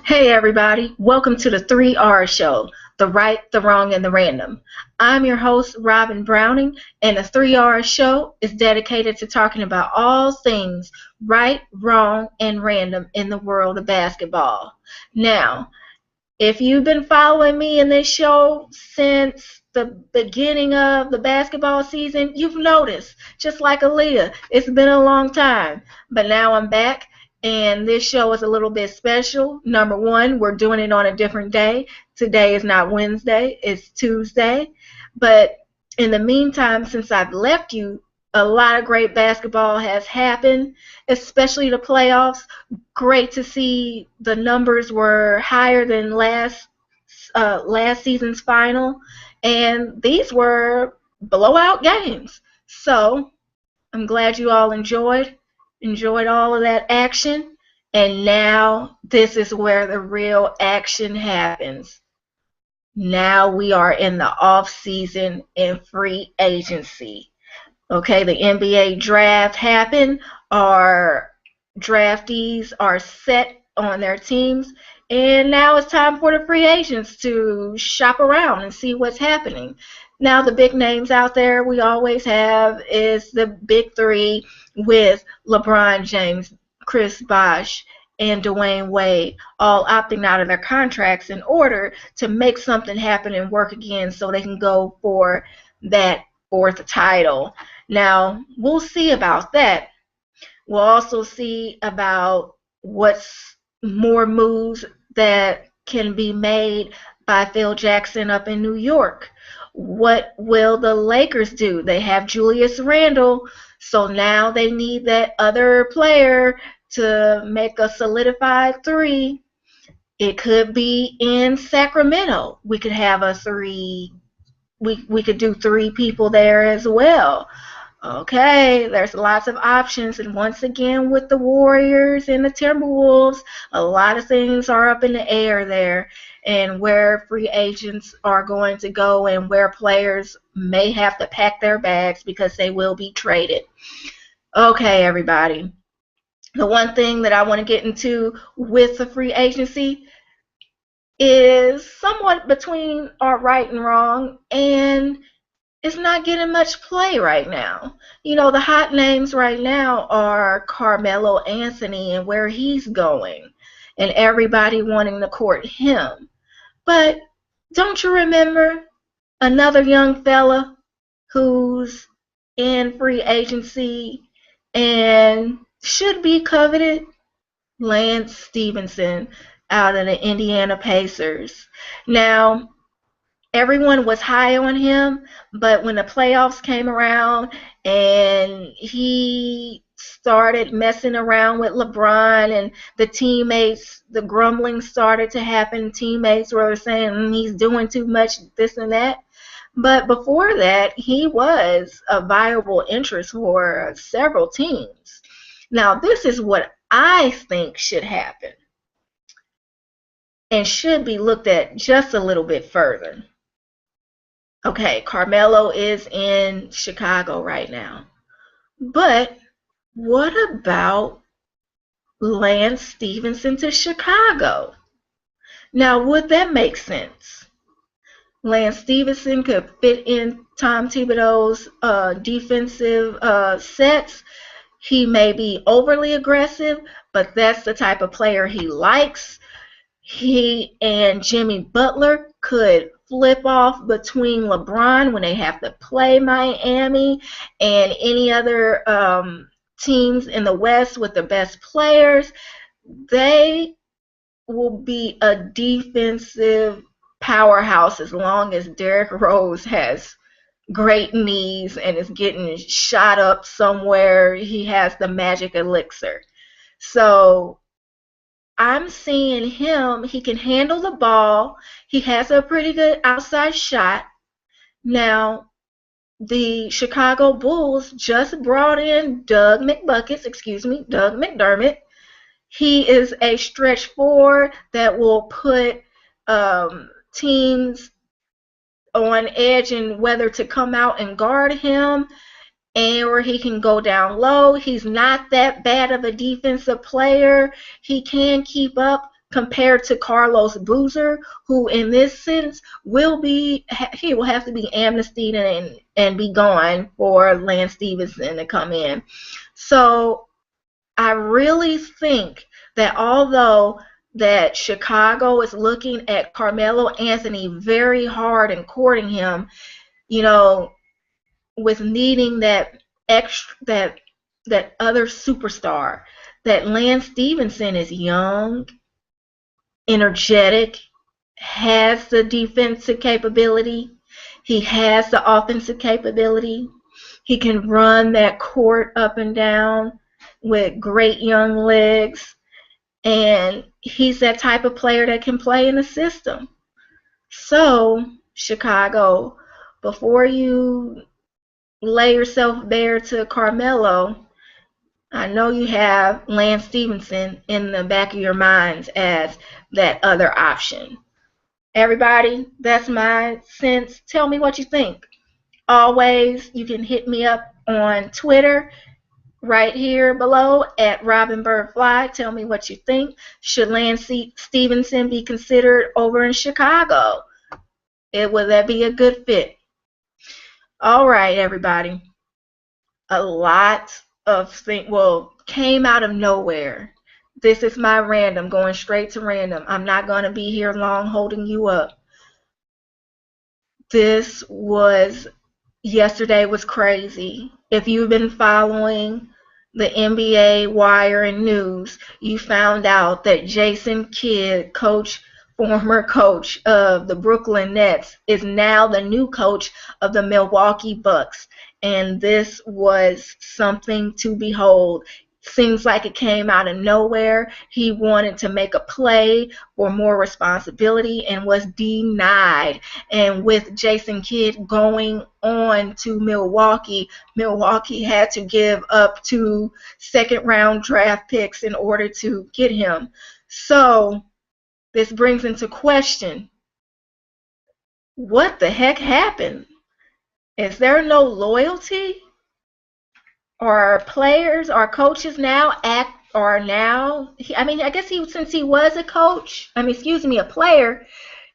Hey everybody, welcome to the 3R show, the right, the wrong, and the random. I'm your host, Robyn Browning, and the 3R show is dedicated to talking about all things right, wrong, and random in the world of basketball. Now, if you've been following me in this show since the beginning of the basketball season, you've noticed, just like Aaliyah, it's been a long time. But now I'm back, and this show is a little bit special. Number one, we're doing it on a different day. Today is not Wednesday, it's Tuesday. But in the meantime, since I've left you, a lot of great basketball has happened, especially the playoffs. Great to see the numbers were higher than last season's final, and these were blowout games. So I'm glad you all enjoyed all of that action, and now this is where the real action happens. Now we are in the off season and free agency. Okay, the NBA draft happened. Our draftees are set on their teams, and now it's time for the free agents to shop around and see what's happening. Now, the big names out there we always have is the big three with LeBron James, Chris Bosh, and Dwayne Wade all opting out of their contracts in order to make something happen and work again so they can go for that fourth title. Now, we'll see about that. We'll also see about what's more moves that can be made by Phil Jackson up in New York. What will the Lakers do? They have Julius Randle, so now they need that other player to make a solidified three. It could be in Sacramento. We could have a three. We could do three people there as well. Okay, there's lots of options, and once again with the Warriors and the Timberwolves, a lot of things are up in the air there, and where free agents are going to go and where players may have to pack their bags because they will be traded. Okay, everybody. The one thing that I want to get into with the free agency is somewhat between our right and wrong, and it's not getting much play right now. You know, the hot names right now are Carmelo Anthony and where he's going, and everybody wanting to court him. But don't you remember another young fella who's in free agency and should be coveted? Lance Stephenson out of the Indiana Pacers. Now, everyone was high on him, but when the playoffs came around and he started messing around with LeBron and the teammates, the grumbling started to happen. Teammates were saying he's doing too much, this and that. But before that, he was a viable interest for several teams. Now, this is what I think should happen and should be looked at just a little bit further. Okay, Carmelo is in Chicago right now. But what about Lance Stephenson to Chicago? Now, would that make sense? Lance Stephenson could fit in Tom Thibodeau's defensive sets. He may be overly aggressive, but that's the type of player he likes. He and Jimmy Butler could flip off between LeBron when they have to play Miami and any other teams in the West with the best players. They will be a defensive powerhouse as long as Derrick Rose has great knees and is getting shot up somewhere. He has the magic elixir. So I'm seeing him. He can handle the ball. He has a pretty good outside shot. Now, the Chicago Bulls just brought in Doug McDermott. He is a stretch four that will put teams on edge and whether to come out and guard him. or he can go down low. He's not that bad of a defensive player. He can keep up compared to Carlos Boozer, who in this sense he will have to be amnestied and be gone for Lance Stephenson to come in. So I really think that although that Chicago is looking at Carmelo Anthony very hard and courting him, with needing that other superstar, that Lance Stephenson is young, energetic, has the defensive capability, he has the offensive capability, he can run that court up and down with great young legs, and he's that type of player that can play in the system. So, Chicago, before you lay yourself bare to Carmelo, I know you have Lance Stephenson in the back of your minds as that other option. Everybody, that's my sense. Tell me what you think. Always, you can hit me up on Twitter right here below at RobynBirdFly. Tell me what you think. Should Lance Stephenson be considered over in Chicago? Would that be a good fit? All right, everybody. A lot of things, came out of nowhere. This is my random, going straight to random. I'm not going to be here long holding you up. Yesterday was crazy. If you've been following the NBA wire and news, you found out that Jason Kidd, former coach of the Brooklyn Nets, is now the new coach of the Milwaukee Bucks. And this was something to behold. Seems like it came out of nowhere. He wanted to make a play for more responsibility and was denied. And with Jason Kidd going on to Milwaukee had to give up 2 second-round draft picks in order to get him. So this brings into question, what the heck happened? Is there no loyalty? Are players, are coaches now I guess since he was a player,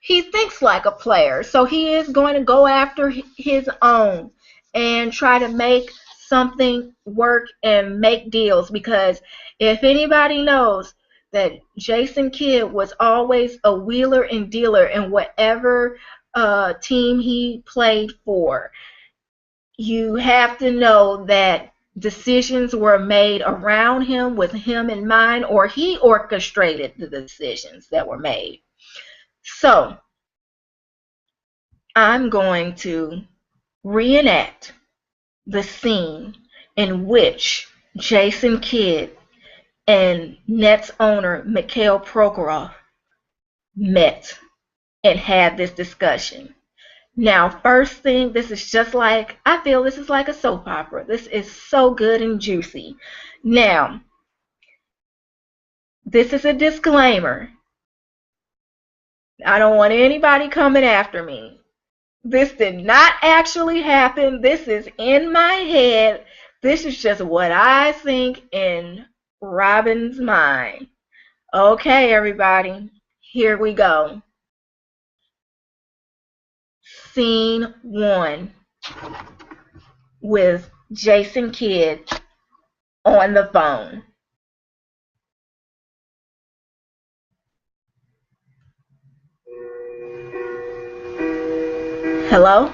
he thinks like a player. So he is going to go after his own and try to make something work and make deals, because if anybody knows that Jason Kidd was always a wheeler and dealer in whatever team he played for, you have to know that decisions were made around him with him in mind, or he orchestrated the decisions that were made. So I'm going to reenact the scene in which Jason Kidd and Nets owner Mikhail Prokorov met and had this discussion. Now, first thing, I feel this is like a soap opera. This is so good and juicy. Now, this is a disclaimer. I don't want anybody coming after me. This did not actually happen. This is in my head. This is just what I think in Robyn's mind. Okay, everybody, here we go. Scene 1 with Jason Kidd on the phone. Hello?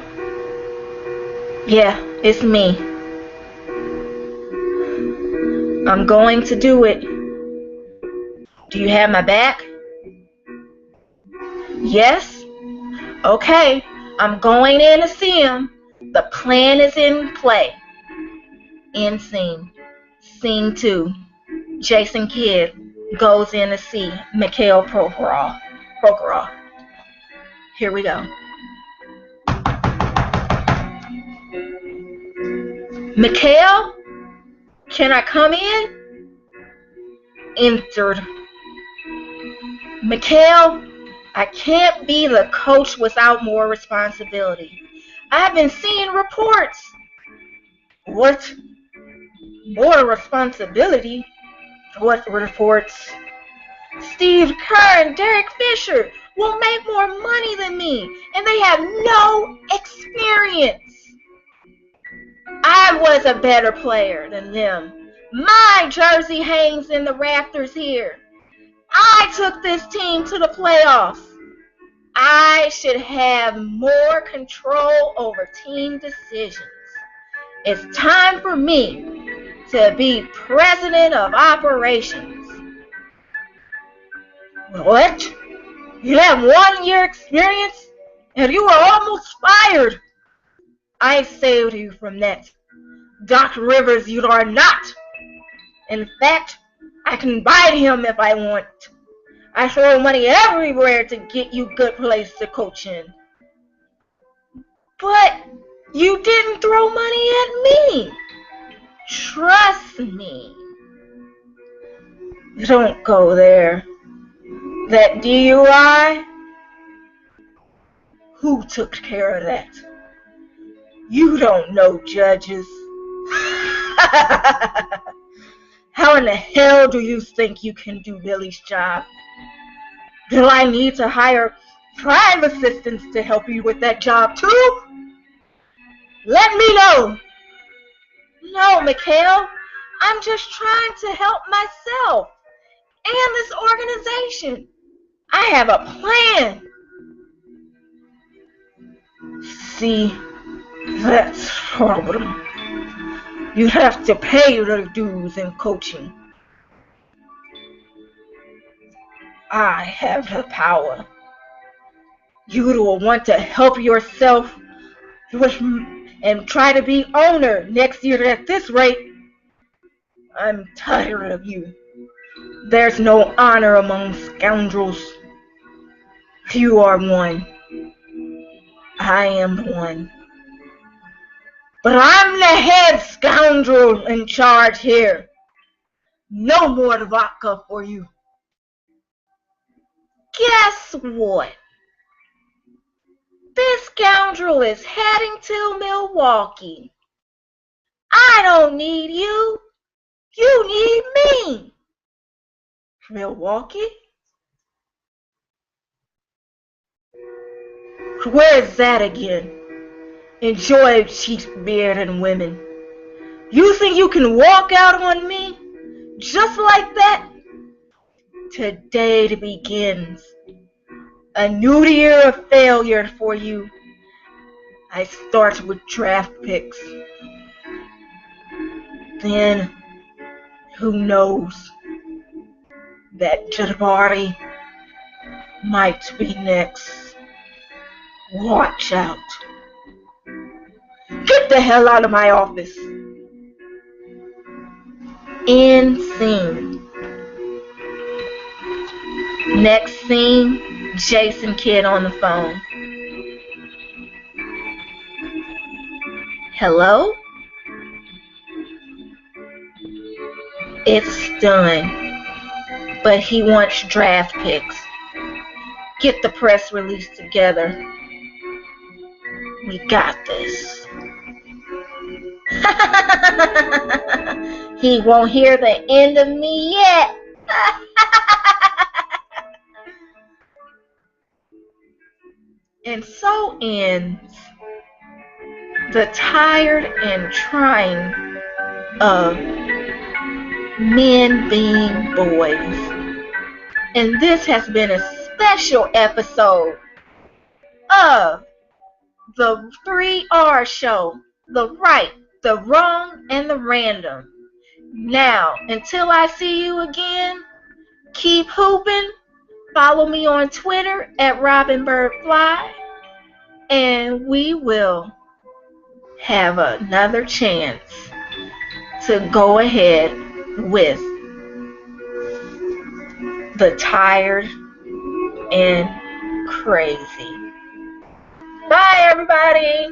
Yeah, it's me. I'm going to do it. Do you have my back? Yes? Okay, I'm going in to see him. The plan is in play. End scene. Scene 2. Jason Kidd goes in to see Mikhail Prokorov. Here we go. Mikhail, can I come in? Entered. Mikhail, I can't be the coach without more responsibility. I've been seeing reports. What? More responsibility? What reports? Steve Kerr and Derek Fisher will make more money than me, and they have no experience. I was a better player than them. My jersey hangs in the rafters here. I took this team to the playoffs. I should have more control over team decisions. It's time for me to be president of operations. What? You have 1 year experience and you are almost fired. I saved you from that. Doc Rivers, you are not. In fact, I can buy him if I want. I throw money everywhere to get you good place to coach in. But you didn't throw money at me. Trust me. Don't go there. That DUI? Who took care of that? You don't know, judges. How in the hell do you think you can do Billy's job? Do I need to hire 5 assistants to help you with that job too? Let me know. No, Mikhail. I'm just trying to help myself and this organization. I have a plan. See, that's the problem. You have to pay your dues in coaching. I have the power. You will want to help yourself and try to be owner next year at this rate. I'm tired of you. There's no honor among scoundrels. You are one. I am one. But I'm the head scoundrel in charge here. No more vodka for you. Guess what? This scoundrel is heading to Milwaukee. I don't need you. You need me. Milwaukee? Where is that again? Enjoy cheap beer and women. You think you can walk out on me? Just like that? Today begins a new year of failure for you. I start with draft picks. Then, who knows? That Jabari might be next. Watch out. Get the hell out of my office. End scene. Next scene, Jason Kidd on the phone. Hello? It's done. But he wants draft picks. Get the press release together. We got this. He won't hear the end of me yet. And so ends the tired and trying of men being boys. And this has been a special episode of the 3R show. The right, the wrong, and the random. Now, until I see you again, keep hooping. Follow me on Twitter at RobynBirdFly, and we will have another chance to go ahead with the tired and crazy. Bye, everybody.